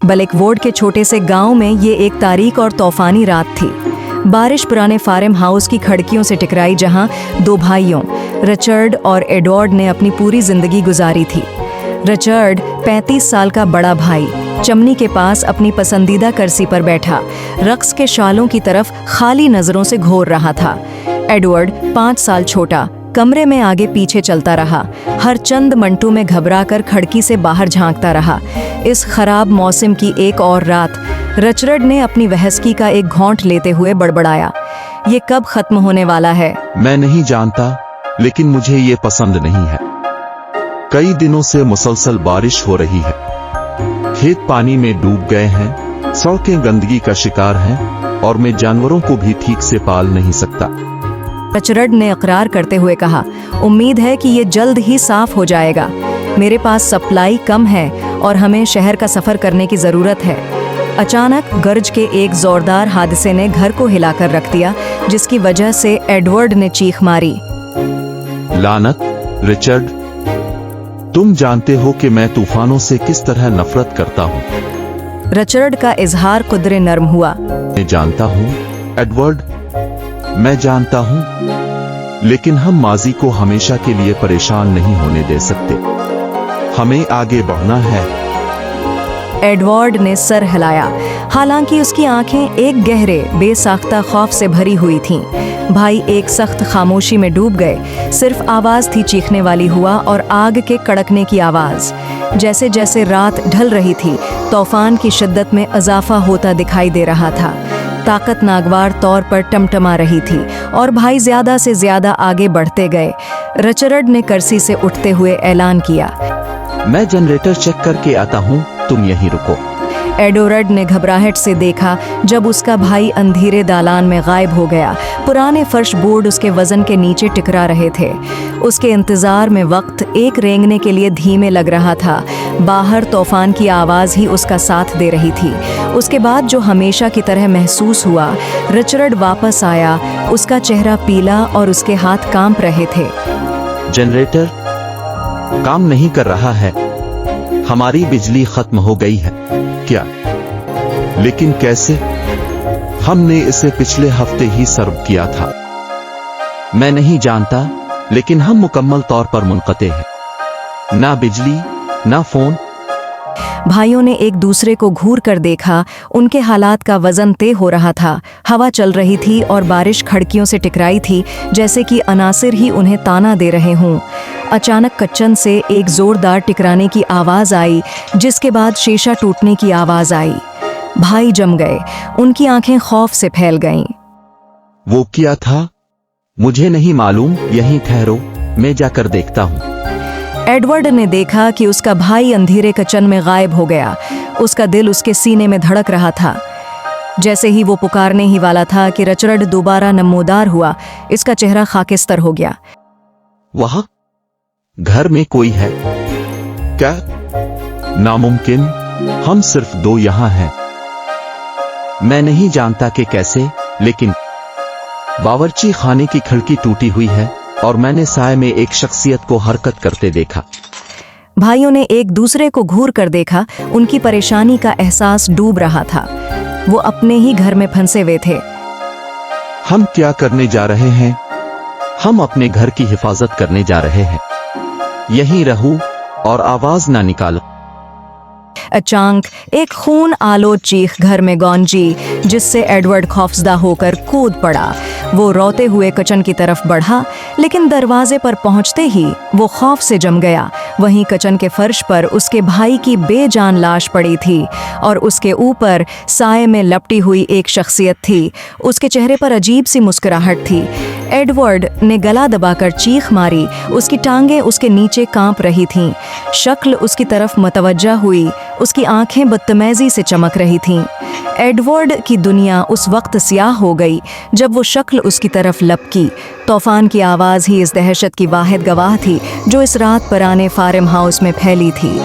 बलेकवुड के छोटे से गांव में ये एक तारीक और तूफानी रात थी। बारिश पुराने फार्म हाउस की खिड़कियों से टकराई, जहां दो भाइयों रिचर्ड और एडवर्ड ने अपनी पूरी जिंदगी गुजारी थी। रिचर्ड 35 साल का बड़ा भाई चमनी के पास अपनी पसंदीदा कुर्सी पर बैठा रक्स के शालों की तरफ खाली नजरों से घूर रहा था। एडवर्ड 5 साल छोटा कमरे में आगे पीछे चलता रहा, हर चंद मिनटों में घबराकर खिड़की से बाहर झांकता रहा। इस खराब मौसम की एक और रात रिचर्ड ने अपनी वहस्की का एक घोंट लेते हुए बड़बड़ाया, ये कब खत्म होने वाला है? मैं नहीं जानता, लेकिन मुझे ये पसंद नहीं है। कई दिनों से मुसलसल बारिश हो रही है, खेत पानी में डूब गए हैं, सड़कें गंदगी का शिकार हैं और मैं जानवरों को भी ठीक से पाल नहीं सकता। रिचर्ड ने इकरार करते हुए कहा, उम्मीद है कि ये जल्द ही साफ हो जाएगा। मेरे पास सप्लाई कम है और हमें शहर का सफर करने की जरूरत है। अचानक गर्ज के एक जोरदार हादसे ने घर को हिलाकर रख दिया, जिसकी वजह से एडवर्ड ने चीख मारी। लानत, रिचर्ड, तुम जानते हो कि मैं तूफानों से किस तरह नफरत करता हूँ। रिचर्ड का इजहार कुदरे नर्म हुआ। मैं जानता हूँ एडवर्ड, मैं जानता हूँ, लेकिन हम माजी को हमेशा के लिए परेशान नहीं होने दे सकते। हमें आगे बढ़ना है। एडवर्ड ने सर हिलाया, हालांकि उसकी आंखें एक गहरे बेसाख्ता खौफ से भरी हुई थीं। भाई एक सख्त खामोशी में डूब गए। सिर्फ आवाज थी चीखने वाली हुआ और आग के कड़कने की आवाज। जैसे जैसे रात ढल रही थी, तूफान की शिद्दत में इजाफा होता दिखाई दे रहा था। ताकत नागवार तौर पर टमटमा रही थी और भाई ज्यादा से ज्यादा आगे बढ़ते गए। रिचर्ड ने कुर्सी से उठते हुए ऐलान किया, मैं जनरेटर चेक करके आता हूँ, तुम यहीं रुको। एडवर्ड ने घबराहट से देखा जब उसका भाई अंधेरे दालान में गायब हो गया। पुराने फर्श बोर्ड उसके वजन के नीचे टिकरा रहे थे। उसके इंतजार में वक्त एक रेंगने के लिए धीमे लग रहा था। बाहर तूफान की आवाज ही उसका साथ दे रही थी। उसके बाद जो हमेशा की तरह महसूस हुआ, रिचर्ड वापस आया। उसका चेहरा पीला और उसके हाथ कांप रहे थे। जनरेटर काम नहीं कर रहा है, हमारी बिजली खत्म हो गई है। क्या? लेकिन कैसे? हमने इसे पिछले हफ्ते ही सर्व किया था। मैं नहीं जानता, लेकिन हम मुकम्मल तौर पर मुनक़ते हैं। ना बिजली, ना फोन। भाइयों ने एक दूसरे को घूर कर देखा। उनके हालात का वजन तय हो रहा था। हवा चल रही थी और बारिश खिड़कियों से टकराई थी, जैसे कि अनासिर ही उन्हें ताना दे रहे हों। अचानक कच्चन से एक जोरदार टकराने की आवाज आई, जिसके बाद शीशा टूटने की आवाज आई। भाई जम गए, उनकी आंखें खौफ से फैल गईं। वो क्या था? मुझे नहीं मालूम, यहीं ठहरो, मैं जाकर देखता हूँ। एडवर्ड ने देखा कि उसका भाई अंधेरे कचन में गायब हो गया। उसका दिल उसके सीने में धड़क रहा था। जैसे ही वो पुकारने ही वाला था कि रिचर्ड दोबारा नमोदार हुआ। इसका चेहरा खाकिस्तर हो गया। वहाँ घर में कोई है क्या? नामुमकिन, हम सिर्फ दो यहाँ हैं। मैं नहीं जानता कि कैसे, लेकिन बावर्ची खाने की खिड़की टूटी हुई है और मैंने साए में एक शख्सियत को हरकत करते देखा। भाइयों ने एक दूसरे को घूर कर देखा। उनकी परेशानी का एहसास डूब रहा था। वो अपने ही घर में फंसे हुए थे। हम क्या करने जा रहे हैं? हम अपने घर की हिफाजत करने जा रहे हैं। यहीं रहूं और आवाज ना निकालो। अचानक एक खून आलोद चीख घर में गूंजी, जिससे एडवर्ड खौफजदा होकर कूद पड़ा। वो रोते हुए किचन की तरफ बढ़ा, लेकिन दरवाजे पर पहुंचते ही वो खौफ से जम गया। वहीं किचन के फर्श पर उसके भाई की बेजान लाश पड़ी थी और उसके ऊपर साए में लपटी हुई एक शख्सियत थी। उसके चेहरे पर अजीब सी मुस्कुराहट थी। एडवर्ड ने गला दबाकर चीख मारी। उसकी टांगें उसके नीचे कांप रही थीं। शक्ल उसकी तरफ मतवज्जा हुई। उसकी आंखें बदतमीजी से चमक रही थीं। एडवर्ड की दुनिया उस वक्त स्याह हो गई जब वो शक्ल उसकी तरफ लपकी। तूफान की आवाज़ ही इस दहशत की वाहिद गवाह थी जो इस रात पुराने फार्म हाउस में फैली थी।